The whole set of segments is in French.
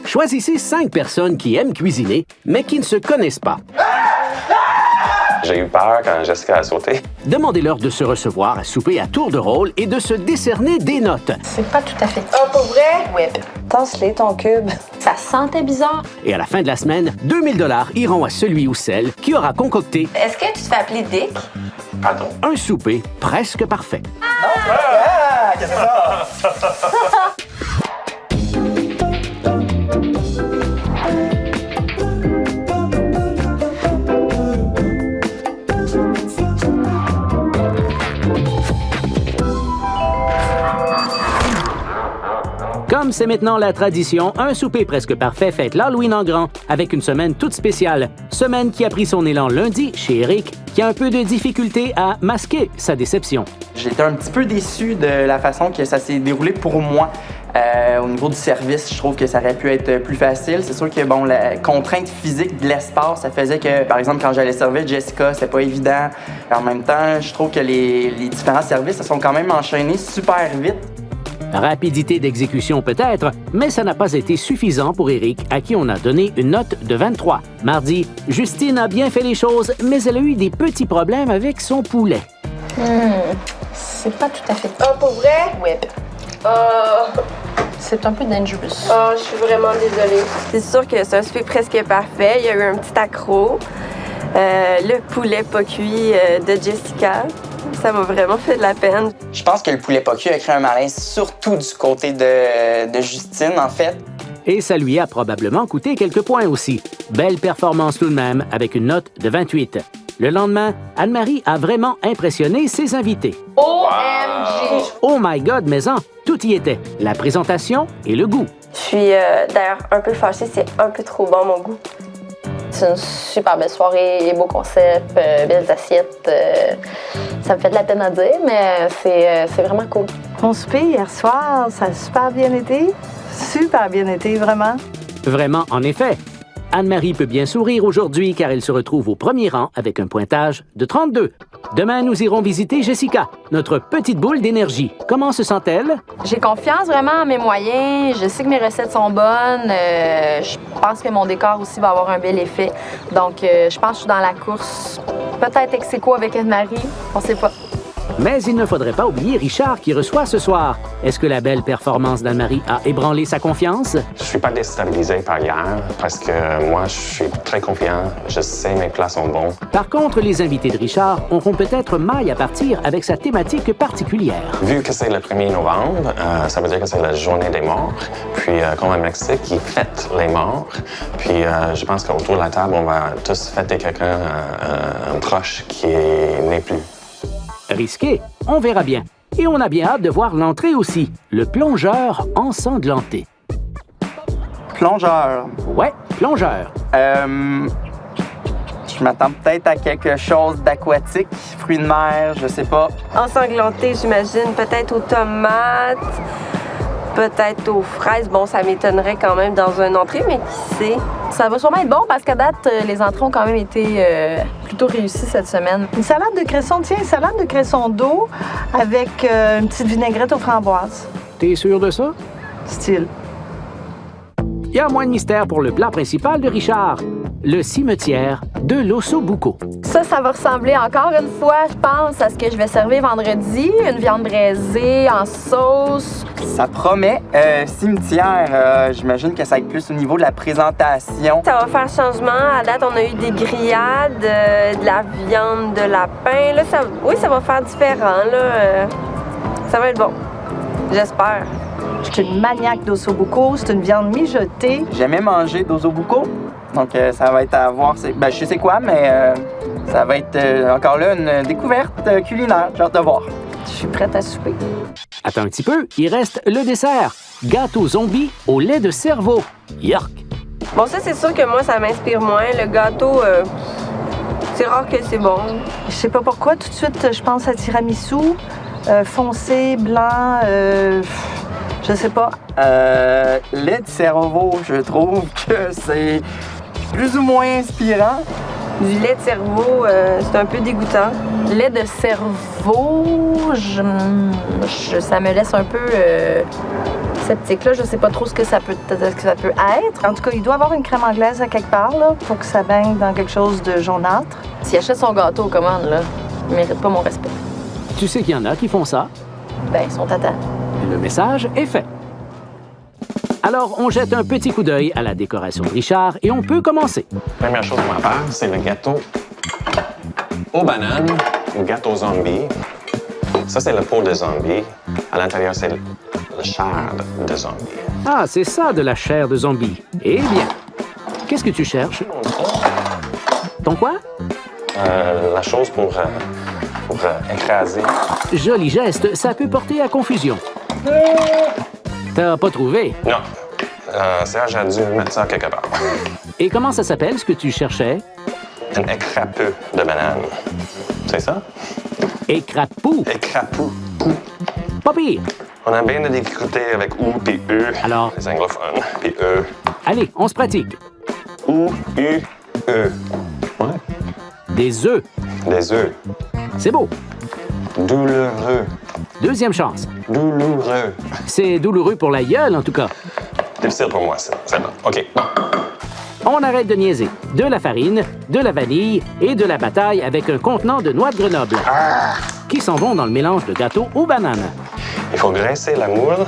Choisissez 5 personnes qui aiment cuisiner, mais qui ne se connaissent pas. J'ai eu peur quand Jessica a sauté. Demandez-leur de se recevoir à souper à tour de rôle et de se décerner des notes. C'est pas tout à fait. Ah, pour vrai? Oui. Tasse-les ton cube. Ça sentait bizarre. Et à la fin de la semaine, 2000 $ iront à celui ou celle qui aura concocté Est-ce que tu te fais appeler Dick? Pardon. un souper presque parfait. Qu'est-ce que c'est ça? Comme c'est maintenant la tradition, un souper presque parfait fête l'Halloween en grand avec une semaine toute spéciale. Semaine qui a pris son élan lundi chez Eric, qui a un peu de difficulté à masquer sa déception. J'ai été un petit peu déçu de la façon que ça s'est déroulé pour moi. Au niveau du service, je trouve que ça aurait pu être plus facile. C'est sûr que bon, la contrainte physique de l'espace, ça faisait que, par exemple, quand j'allais servir Jessica, c'était pas évident. En même temps, je trouve que les différents services se sont quand même enchaînés super vite. Rapidité d'exécution peut-être, mais ça n'a pas été suffisant pour Eric, à qui on a donné une note de 23. Mardi, Justine a bien fait les choses, mais elle a eu des petits problèmes avec son poulet. C'est pas tout à fait. Ah, pour vrai? Oui. Oh, C'est un peu dangerous. je suis vraiment désolée. C'est sûr que c'est un souper presque parfait. Il y a eu un petit accro. Le poulet pas cuit de Jessica. Ça m'a vraiment fait de la peine. Je pense que le poulet pas cuit a créé un malaise, surtout du côté de Justine, en fait. Et ça lui a probablement coûté quelques points aussi. Belle performance tout de même, avec une note de 28. Le lendemain, Anne-Marie a vraiment impressionné ses invités. OMG! Oh my God, maison, tout y était. La présentation et le goût. Je suis d'ailleurs un peu fâchée, c'est un peu trop bon mon goût. C'est une super belle soirée, beau concept, belles assiettes. Ça me fait de la peine à dire, mais c'est vraiment cool. Mon souper hier soir, ça a super bien été. Super bien été, vraiment. Vraiment, en effet. Anne-Marie peut bien sourire aujourd'hui car elle se retrouve au premier rang avec un pointage de 32. Demain, nous irons visiter Jessica, notre petite boule d'énergie. Comment se sent-elle? J'ai confiance vraiment en mes moyens. Je sais que mes recettes sont bonnes. Je pense que mon décor aussi va avoir un bel effet. Donc, je pense que je suis dans la course. Peut-être ex aequo avec Anne-Marie. On sait pas. Mais il ne faudrait pas oublier Richard qui reçoit ce soir. Est-ce que la belle performance d'Anne-Marie a ébranlé sa confiance? Je suis pas déstabilisé par hier parce que moi, je suis très confiant. Je sais mes plats sont bons. Par contre, les invités de Richard auront peut-être maille à partir avec sa thématique particulière. Vu que c'est le 1er novembre, ça veut dire que c'est la journée des morts. Puis, comme au Mexique, ils fêtent les morts. Puis, je pense qu'autour de la table, on va tous fêter quelqu'un, un proche qui n'est plus. Risqué, on verra bien. Et on a bien hâte de voir l'entrée aussi, le plongeur ensanglanté. Plongeur. Ouais, plongeur. Je m'attends peut-être à quelque chose d'aquatique, fruits de mer, je sais pas. Ensanglanté, j'imagine, peut-être aux tomates, peut-être aux fraises. Bon, ça m'étonnerait quand même dans une entrée, mais qui sait? Ça va sûrement être bon parce qu'à date, les entrées ont quand même été plutôt réussies cette semaine. Une salade de cresson, tiens, une salade de cresson d'eau avec une petite vinaigrette aux framboises. T'es sûr de ça? Style. Il y a moins de mystère pour le plat principal de Richard, le cimetière de l'osso bucco. Ça va ressembler encore une fois, je pense, à ce que je vais servir vendredi. Une viande braisée en sauce. Ça promet. Cimetière, j'imagine que ça va être plus au niveau de la présentation. Ça va faire changement. À date, on a eu des grillades, de la viande de lapin. Là, oui, ça va faire différent. Là. Ça va être bon. J'espère. Je suis une maniaque d'ossobuco. C'est une viande mijotée. J'ai jamais mangé d'ossobuco, donc ça va être à voir. Ben, je sais quoi, mais ça va être encore là une découverte culinaire. J'ai hâte de voir. Je suis prête à souper. Attends un petit peu, il reste le dessert. Gâteau zombie au lait de cerveau. York! Bon, ça, c'est sûr que moi, ça m'inspire moins. Le gâteau, c'est rare que c'est bon. Je sais pas pourquoi, tout de suite, je pense à tiramisu, foncé, blanc, je sais pas. Lait de cerveau, je trouve que c'est plus ou moins inspirant. Du lait de cerveau, c'est un peu dégoûtant. Lait de cerveau, ça me laisse un peu sceptique. Là, je sais pas trop ce que ça peut être. En tout cas, il doit avoir une crème anglaise à quelque part, là, pour que ça baigne dans quelque chose de jaunâtre. S'il achète son gâteau aux commandes, là, il mérite pas mon respect. Tu sais qu'il y en a qui font ça. Ben, ils sont tata. Le message est fait. Alors, on jette un petit coup d'œil à la décoration de Richard et on peut commencer. Première chose qu'on va faire, c'est le gâteau aux bananes, le gâteau zombie. Ça, c'est le pot de zombie. À l'intérieur, c'est le chair de zombie. Ah, c'est ça de la chair de zombie. Eh bien, qu'est-ce que tu cherches? Ton quoi? La chose pour écraser. Joli geste, ça peut porter à confusion. T'as pas trouvé? Non. Serge a dû mettre ça quelque part. Et comment ça s'appelle, ce que tu cherchais? Un écrapeux de banane. C'est ça? Écrapou. Écrapou. Pas pire. On a bien de difficultés avec ou puis eux. Alors? Les anglophones. Puis eux. Allez, on se pratique. Ou, u, eux. Ouais. Des œufs. Des œufs. C'est beau. Douloureux. Deuxième chance. Douloureux. C'est douloureux pour la gueule, en tout cas. Difficile pour moi, ça. C'est bon. OK. Bon. On arrête de niaiser. De la farine, de la vanille et de la bataille avec un contenant de noix de Grenoble qui s'en vont dans le mélange de gâteau aux bananes. Il faut graisser la moule.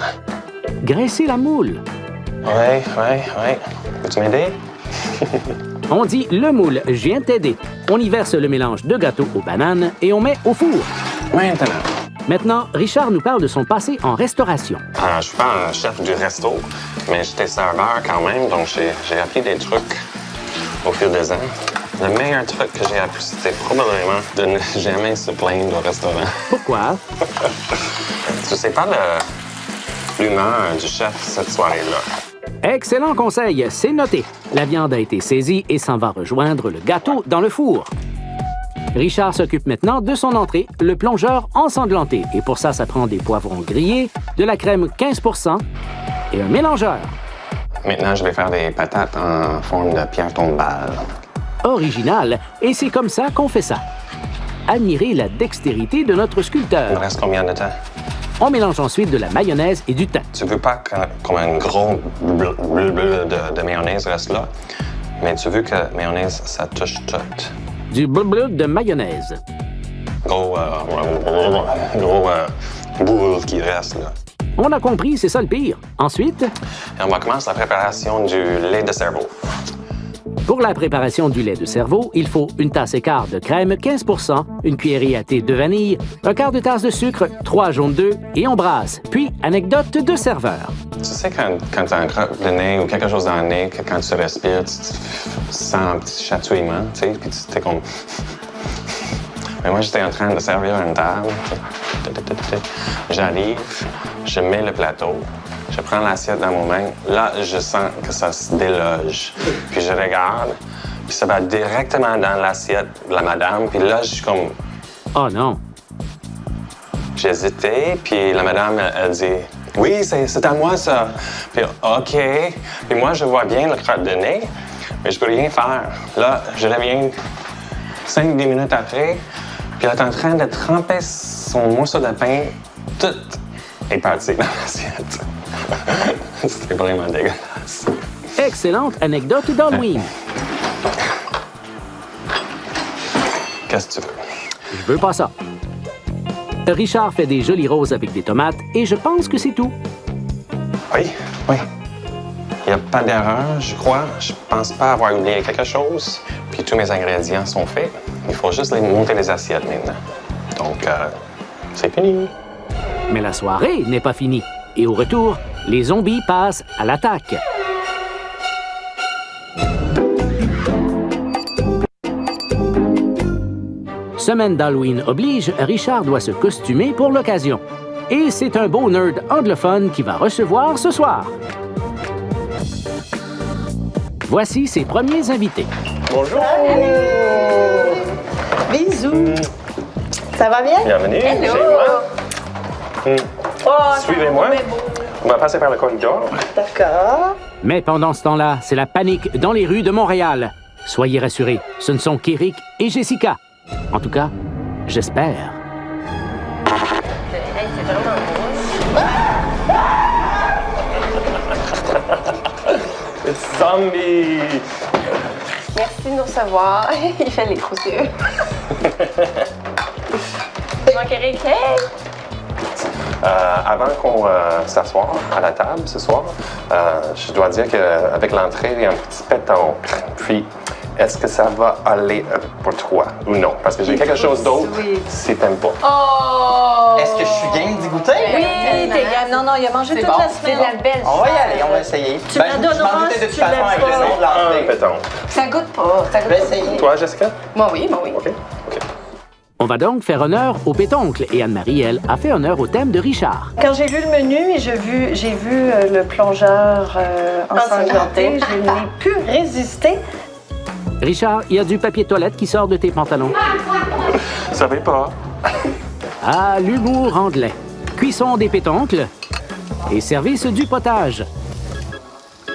Graisser la moule. Oui. Peux-tu m'aider? On dit le moule, je viens t'aider. On y verse le mélange de gâteau aux bananes et on met au four. Maintenant. Maintenant, Richard nous parle de son passé en restauration. Je suis pas un chef du resto, mais j'étais serveur quand même, donc j'ai appris des trucs au fil des ans. Le meilleur truc que j'ai appris, c'était probablement de ne jamais se plaindre au restaurant. Pourquoi? Je sais pas l'humeur du chef cette soirée-là. Excellent conseil, c'est noté. La viande a été saisie et s'en va rejoindre le gâteau dans le four. Richard s'occupe maintenant de son entrée, le plongeur ensanglanté. Et pour ça, ça prend des poivrons grillés, de la crème 15 % et un mélangeur. Maintenant, je vais faire des patates en forme de pierre tombale. Original, et c'est comme ça qu'on fait ça. Admirez la dextérité de notre Il me sculpteur. reste combien de temps? On mélange ensuite de la mayonnaise et du thym. Tu veux pas comme un gros bleu de mayonnaise reste là, mais tu veux que mayonnaise, ça touche tout. Du bleu de mayonnaise. Gros boule qui reste là. On a compris, c'est ça le pire. Ensuite, Et on va commencer la préparation du lait de cerveau. pour la préparation du lait de cerveau, il faut une tasse et quart de crème 15 %, une cuillerée à thé de vanille, un quart de tasse de sucre, 3 jaunes d'œufs et on brasse. Puis, anecdote de serveur. Tu sais, quand tu as un crotte de nez ou quelque chose dans le nez, que quand tu respires, tu sens un petit chatouillement, tu sais, puis tu t'es comme... Mais moi, j'étais en train de servir une table. J'arrive, je mets le plateau, je prends l'assiette dans mon main. Là, je sens que ça se déloge. Puis je regarde, puis ça va directement dans l'assiette de la madame. Puis là, je suis comme... Oh non. J'hésitais, puis la madame, elle dit... Oui, c'est à moi, ça. Puis, OK. Puis moi, je vois bien le crotte de nez, mais je peux rien faire. Là, je reviens 5-10 minutes après, puis elle est en train de tremper son morceau de pain. Tout est parti dans l'assiette. C'était vraiment dégueulasse. Excellente anecdote d'Halloween. Qu'est-ce que tu veux? Je veux pas ça. Richard fait des jolies roses avec des tomates et je pense que c'est tout. Oui. Il n'y a pas d'erreur, je crois. Je pense pas avoir oublié quelque chose. Puis tous mes ingrédients sont faits. Il faut juste monter les assiettes maintenant. Donc, c'est fini. Mais la soirée n'est pas finie. Et au retour, les zombies passent à l'attaque. Semaine d'Halloween oblige, Richard doit se costumer pour l'occasion. Et c'est un beau nerd anglophone qui va recevoir ce soir. Voici ses premiers invités. Bonjour. Bisous. Ça va bien? Bienvenue. Hello. Chez moi. Suivez-moi. On va passer par le corridor. D'accord. Mais pendant ce temps-là, c'est la panique dans les rues de Montréal. Soyez rassurés, ce ne sont qu'Éric et Jessica. En tout cas, j'espère. Hey, c'est vraiment beau. Zombie! Merci de nous recevoir. Il fait les gros yeux. Donc, Eric, hey! Avant qu'on s'assoie à la table ce soir, je dois dire qu'avec l'entrée, il y a un petit pétanque. Puis, est-ce que ça va aller pour toi ou non? Parce que j'ai quelque chose d'autre si t'aimes pas. Oh! Est-ce que je suis game d'y goûter? Oui, t'es game. Non, il a mangé toute la C'est semaine. de la belle On va y aller, on va essayer. Tu me la je donneras m'en doutais si de toute tu façon l'aimes avec pas. le nom de Un l'entrée. pétanque. Ça goûte pas. Ça Je goûte vais pas. essayer. Toi, Jessica? Moi, oui, moi, oui. OK. On va donc faire honneur au pétoncle et Anne-Marie, elle, a fait honneur au thème de Richard. Quand j'ai lu le menu et j'ai vu le plongeur ensanglanté, je n'ai pu résister. Richard, il y a du papier toilette qui sort de tes pantalons. Vous savez pas? Ah, l'humour anglais. Cuisson des pétoncles et service du potage.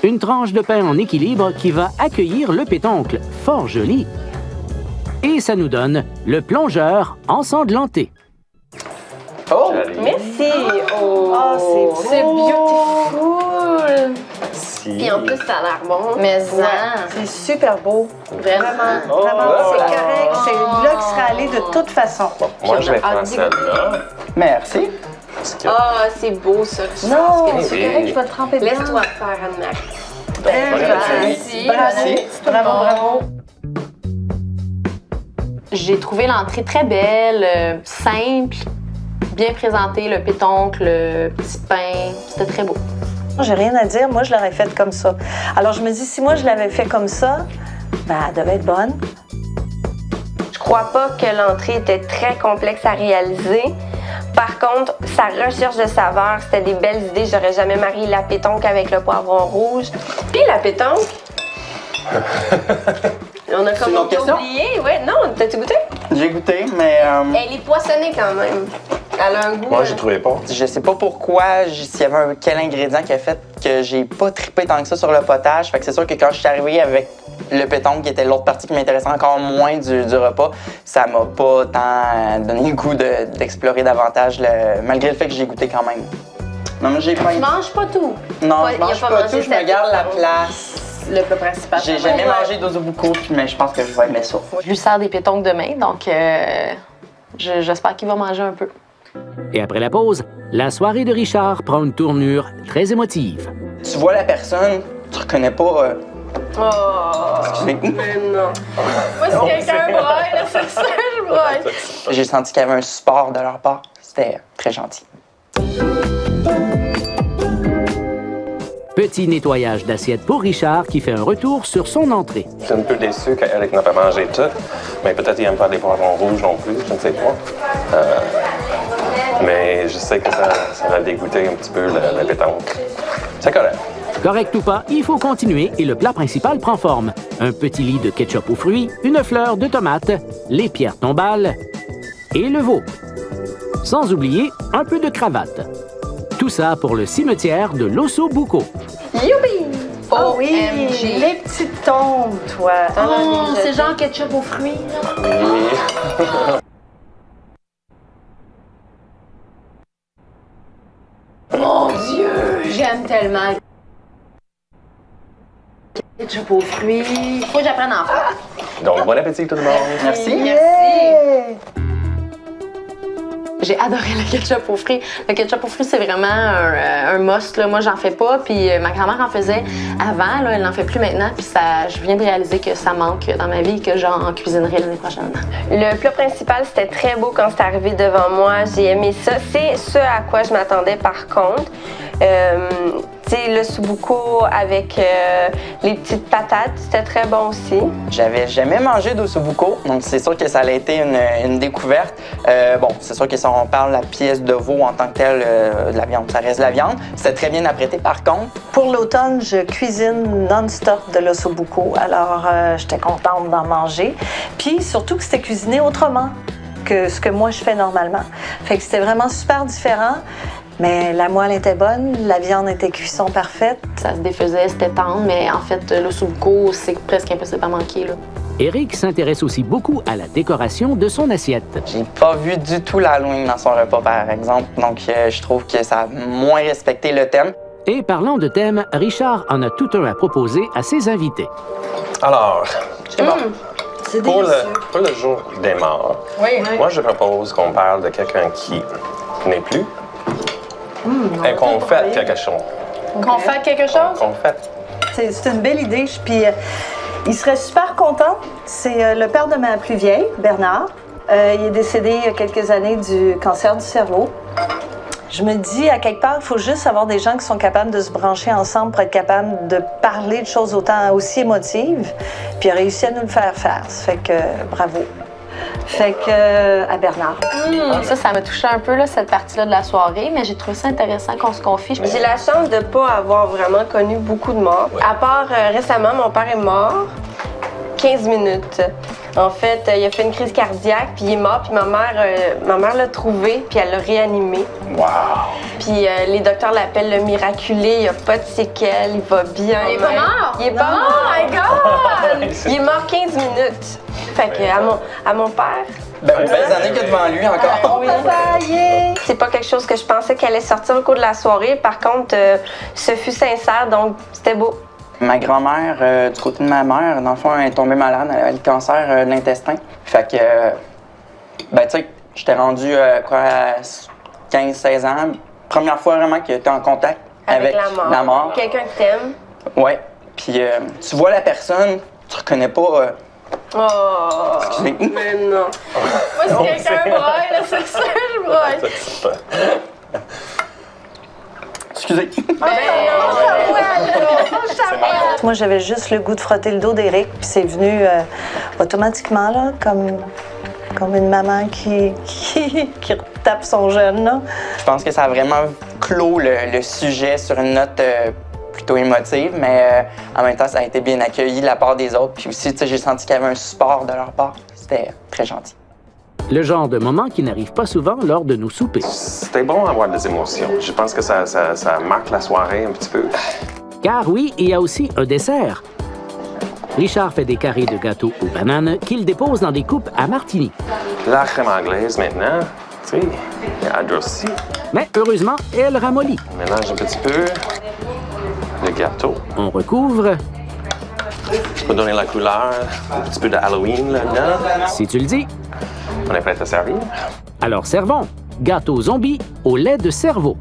Une tranche de pain en équilibre qui va accueillir le pétoncle. Fort joli. Et ça nous donne le plongeur ensanglanté. Oh! Merci! Oh, c'est beautiful! Si. Puis en plus, ça a l'air bon. Mais Ouais, c'est super beau. vraiment. Vraiment, c'est là. correct. C'est là que serait allé de toute façon. Bon, moi, je vais Ah, faire dis- celle-là. Merci. Parce que- Ah, c'est beau, ça. Non, c'est c'est correct, correct, je vais le tremper dedans. Laisse-toi faire, Anne-Marie. Merci. Merci. Bravo, bravo. J'ai trouvé l'entrée très belle, simple, bien présentée, le pétoncle, le petit pain. C'était très beau. J'ai rien à dire. Moi, je l'aurais faite comme ça. Alors, je me dis, si moi, je l'avais fait comme ça, ben, elle devait être bonne. Je crois pas que l'entrée était très complexe à réaliser. Par contre, sa recherche de saveurs, c'était des belles idées. J'aurais jamais marié la pétanque avec le poivron rouge. Puis la pétanque. On a une comme autre question? oublié. Ouais, non, t'as-tu goûté? J'ai goûté, mais Elle est poissonnée quand même. Elle a un goût. Moi, je trouvais pas. je sais pas pourquoi, s'il y avait quel ingrédient qui a fait que j'ai pas trippé tant que ça sur le potage. Fait que c'est sûr que quand je suis arrivée avec le pétanque, qui était l'autre partie qui m'intéressait encore moins du repas, ça m'a pas tant donné le goût d'explorer davantage, malgré le fait que j'ai goûté quand même. Non, mais j'ai pas... Tu manges pas tout. Non, pas- je il a mange pas pas mangé tout, je me cette garde la pétanque. place. Le plat principal. J'ai jamais mangé d'osobuco, mais je pense que je vais aimer ça. Je lui sers des pétoncles demain, donc j'espère qu'il va manger un peu. Et après la pause, la soirée de Richard prend une tournure très émotive. Tu vois la personne, tu reconnais pas... Oh, excusez. mais non. Moi, si quelqu'un braille, là, c'est ça, je braille. J'ai senti qu'il y avait un support de leur part. C'était très gentil. Petit nettoyage d'assiette pour Richard qui fait un retour sur son entrée. Je suis un peu déçu qu'Eric n'a pas mangé tout, mais peut-être qu'il n'aime pas les poivrons rouges non plus, je ne sais pas. Mais je sais que ça va dégoûter un petit peu la pétanque. C'est correct. Correct ou pas, il faut continuer et le plat principal prend forme. Un petit lit de ketchup aux fruits, une fleur de tomate, les pierres tombales et le veau. Sans oublier un peu de cravate. Tout ça pour le cimetière de l'Osso Bucco. Youpi! Oh oui, OMG. les petites tombes, toi. Oh, c'est genre ketchup aux fruits, là. Oui. Mon Dieu, j'aime tellement. Ketchup aux fruits. Faut que j'apprenne à en faire. Donc, bon appétit tout le monde. Merci. Yeah! J'ai adoré le ketchup aux fruits. Le ketchup aux fruits, c'est vraiment un must. Là. Moi, j'en fais pas. Puis ma grand-mère en faisait avant. Là, elle n'en fait plus maintenant. Puis je viens de réaliser que ça manque dans ma vie et que j'en cuisinerai l'année prochaine. Le plat principal, c'était très beau quand c'est arrivé devant moi. J'ai aimé ça. C'est ce à quoi je m'attendais par contre. Tu sais, le subuco avec les petites patates, c'était très bon aussi. J'avais jamais mangé d'ossobuco, donc c'est sûr que ça a été une découverte. Bon, c'est sûr que si on parle de la pièce de veau en tant que telle, de la viande, ça reste de la viande. C'était très bien apprêté par contre. Pour l'automne, je cuisine non-stop de l'ossobuco, alors j'étais contente d'en manger. Puis surtout que c'était cuisiné autrement que ce que moi je fais normalement. Fait que c'était vraiment super différent. Mais la moelle était bonne, la viande était cuisson parfaite. Ça se défaisait, c'était tendre, mais en fait, l'ossobuco, c'est presque impossible à manquer. Là. Éric s'intéresse aussi beaucoup à la décoration de son assiette. J'ai pas vu du tout l'Halloween dans son repas, par exemple, donc je trouve que ça a moins respecté le thème. Et parlant de thème, Richard en a tout un à proposer à ses invités. Alors, C'est pour délicieux. le jour des morts, moi, je propose qu'on parle de quelqu'un qui n'est plus et qu'on fête quelque chose. Qu'on fait quelque chose? Qu'on fête. C'est une belle idée. Puis il serait super content. C'est le père de ma plus vieille, Bernard. Il est décédé il y a quelques années du cancer du cerveau. Je me dis, à quelque part, il faut juste avoir des gens qui sont capables de se brancher ensemble pour être capables de parler de choses aussi émotives. Puis il a réussi à nous le faire faire. Ça fait que bravo. Fait que à Bernard. Ça m'a touché un peu, là, cette partie-là de la soirée, mais j'ai trouvé ça intéressant qu'on se confie. J'ai la chance de ne pas avoir vraiment connu beaucoup de morts. À part récemment, mon père est mort 15 minutes. En fait, il a fait une crise cardiaque, puis il est mort, puis ma mère l'a trouvé, puis elle l'a réanimé. Wow! Puis les docteurs l'appellent le miraculé, il a pas de séquelles, il va bien. Il est pas mort? Il est pas mort! Oh my God! Il est mort 15 minutes. Fait que à mon père, Ben, aux belles années qu'il y a devant lui encore. c'est pas quelque chose que je pensais qu'elle allait sortir au cours de la soirée. Par contre, ce fut sincère, donc c'était beau. Ma grand-mère, du côté de ma mère, dans le fond, elle est tombée malade. Elle avait le cancer de l'intestin. Fait que, ben, tu sais, j'étais rendu, à 15-16 ans. Première fois vraiment que tu es en contact avec la mort. Quelqu'un que t'aimes. Ouais. Puis, tu vois la personne, tu reconnais pas. Oh! Excusez. Mais non. Moi, si quelqu'un broille, là, c'est ça, je broille. Excusez. Moi, j'avais juste le goût de frotter le dos d'Éric, puis c'est venu automatiquement, là, comme une maman qui tape son jeune, là. Je pense que ça a vraiment clos le sujet sur une note plutôt émotive, mais en même temps, ça a été bien accueilli de la part des autres. Puis aussi, tu sais, j'ai senti qu'il y avait un support de leur part. C'était très gentil. Le genre de moment qui n'arrive pas souvent lors de nos soupers. C'était bon d'avoir des émotions. Je pense que ça marque la soirée un petit peu. Car oui, il y a aussi un dessert. Richard fait des carrés de gâteau aux bananes qu'il dépose dans des coupes à martini. La crème anglaise maintenant, tu sais, elle adoucit. Mais heureusement, elle ramollit. On mélange un petit peu le gâteau. On recouvre, Pour donner la couleur, un petit peu de Halloween là-dedans. si tu le dis. On est prêt à servir. Alors servons. Gâteau zombie au lait de cerveau.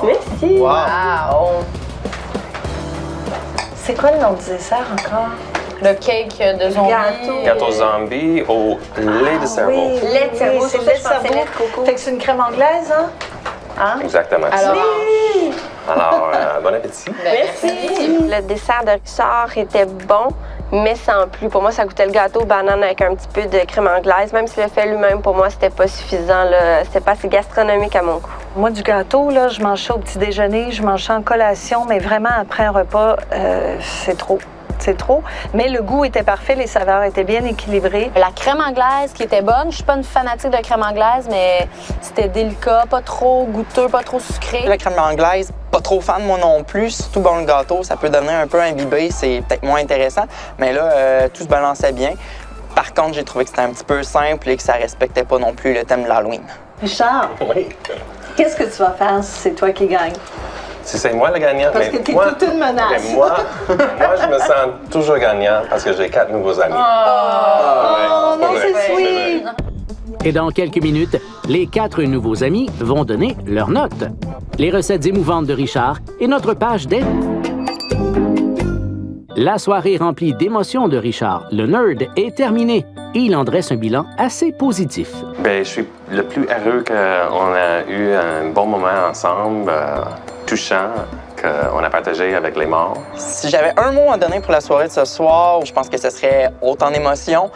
Merci. Wow! C'est quoi le nom du dessert encore? Le cake de zombie. Gâteau zombie au lait de cerveau. Lait de cerveau, c'est c'est lait de ça, je pensais cerveau. lait de coco. Fait que c'est une crème anglaise, hein? Hein? Exactement. Alors, bon appétit. Merci. Le dessert de Richard était bon, mais sans plus. Pour moi, ça goûtait le gâteau banane avec un petit peu de crème anglaise. Même si le fait lui-même, pour moi, c'était pas suffisant. C'était pas assez gastronomique à mon goût. Moi, du gâteau, là, je mange ça au petit déjeuner, je mange ça en collation, mais vraiment, après un repas, c'est trop. C'est trop. Mais le goût était parfait, les saveurs étaient bien équilibrées. La crème anglaise qui était bonne. Je suis pas une fanatique de crème anglaise, mais c'était délicat, pas trop goûteux, pas trop sucré. La crème anglaise, pas trop fan moi non plus. Surtout bon le gâteau, ça peut devenir un peu imbibé, c'est peut-être moins intéressant. Mais là, tout se balançait bien. Par contre, j'ai trouvé que c'était un petit peu simple et que ça respectait pas non plus le thème de l'Halloween. Richard, Oui. qu'est-ce que tu vas faire si c'est toi qui gagne? Si c'est moi le gagnant, Parce mais que t'es moi, toute une menace. mais moi, je me sens toujours gagnant parce que j'ai 4 nouveaux amis. Oh, non, c'est vrai, sweet! vrai. Et dans quelques minutes, les 4 nouveaux amis vont donner leurs notes. Les recettes émouvantes de Richard et notre page d'aide. La soirée remplie d'émotions de Richard, le nerd, est terminée et il en dresse un bilan assez positif. Ben, je suis le plus heureux qu'on a eu un bon moment ensemble, touchant, qu'on a partagé avec les morts. Si j'avais un mot à donner pour la soirée de ce soir, je pense que ce serait autant d'émotions.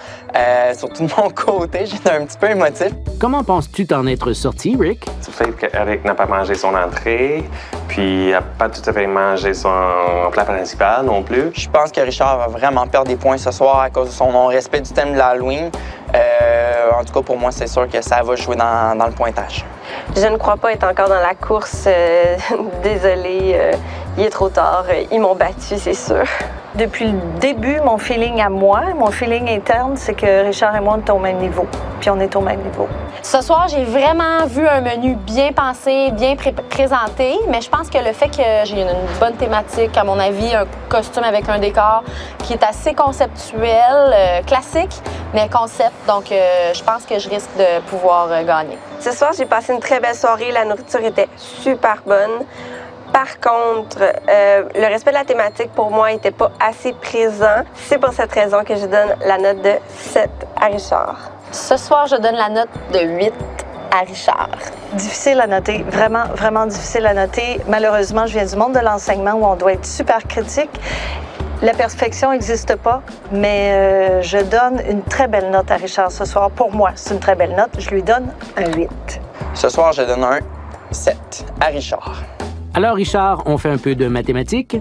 Surtout de mon côté, j'étais un petit peu émotif. Comment penses-tu t'en être sorti, Rick? Du fait qu'Eric n'a pas mangé son entrée, puis n'a pas tout à fait mangé son plat principal non plus. Je pense que Richard va vraiment perdre des points ce soir à cause de son non-respect du thème de l'Halloween. En tout cas, pour moi, c'est sûr que ça va jouer dans le pointage. Je ne crois pas être encore dans la course. Désolée, il est trop tard. Ils m'ont battu, c'est sûr. Depuis le début, mon feeling à moi, mon feeling interne, c'est que Richard et moi, on est au même niveau. Puis on est au même niveau. Ce soir, j'ai vraiment vu un menu bien pensé, bien présenté, mais je pense que le fait que j'ai une bonne thématique, à mon avis, un costume avec un décor qui est assez conceptuel, classique, mais concept, donc je pense que je risque de pouvoir gagner. Ce soir, j'ai passé une très belle soirée. La nourriture était super bonne. Par contre, le respect de la thématique, pour moi, n'était pas assez présent. C'est pour cette raison que je donne la note de 7 à Richard. Ce soir, je donne la note de 8 à Richard. Difficile à noter, vraiment, vraiment difficile à noter. Malheureusement, je viens du monde de l'enseignement où on doit être super critique. La perfection n'existe pas, mais je donne une très belle note à Richard ce soir. Pour moi, c'est une très belle note. Je lui donne un 8. Ce soir, je donne un 7 à Richard. Alors, Richard, on fait un peu de mathématiques?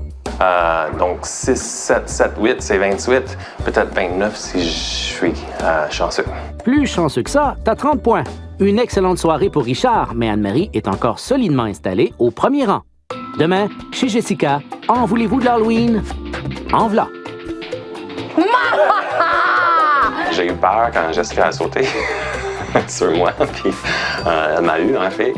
Donc 6, 7, 7, 8, c'est 28. Peut-être 29 si je suis chanceux. Plus chanceux que ça, t'as 30 points. Une excellente soirée pour Richard, mais Anne-Marie est encore solidement installée au premier rang. Demain, chez Jessica, en voulez-vous de l'Halloween? En v'là. J'ai eu peur quand Jessica a sauté sur moi, puis elle m'a eu, en fait.